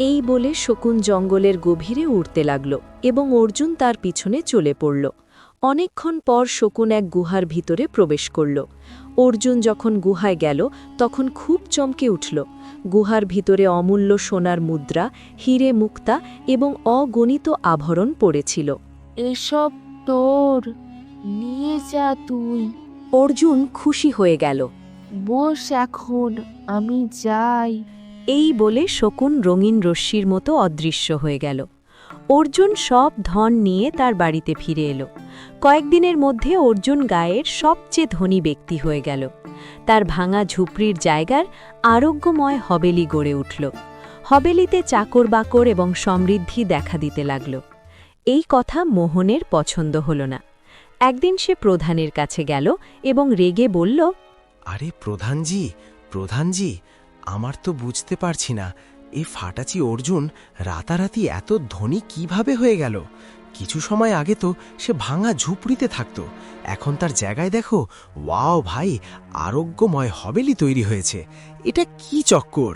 এই বলে শকুন জঙ্গলের গভীরে উড়তে লাগল এবং অর্জুন তার পিছনে চলে পড়ল। অনেকক্ষণ পর শকুন এক গুহার ভিতরে প্রবেশ করল। অর্জুন যখন গুহায় গেল তখন খুব চমকে উঠল। গুহার ভিতরে অমূল্য সোনার মুদ্রা, হিরে মুক্তা এবং অগণিত আভরণ পড়েছিল। এসব তোর, নিয়ে যা তুই। অর্জুন খুশি হয়ে গেল। বস এখন, আমি যাই। এই বলে শকুন রঙিন রশ্মির মতো অদৃশ্য হয়ে গেল। অর্জুন সব ধন নিয়ে তার বাড়িতে ফিরে এলো। কয়েকদিনের মধ্যে অর্জুন গায়ের সবচেয়ে ধনী ব্যক্তি হয়ে গেল। তার ভাঙা ঝুপড়ির জায়গার আরোগ্যময় হবেলি গড়ে উঠল। হবেলিতে চাকর বাকর এবং সমৃদ্ধি দেখা দিতে লাগল। এই কথা মোহনের পছন্দ হল না। একদিন সে প্রধানের কাছে গেল এবং রেগে বলল, আরে প্রধানজি, প্রধানজি, আমার তো বুঝতে পারছি না, এই ফাটাচি অর্জুন রাতারাতি এত ধনী কিভাবে হয়ে গেল। কিছু সময় আগে তো সে ভাঙা ঝুপড়িতে থাকত, এখন তার জায়গায় দেখো, ওয়াও ভাই, আরোগ্যময় হবেলি তৈরি হয়েছে। এটা কি চক্কর!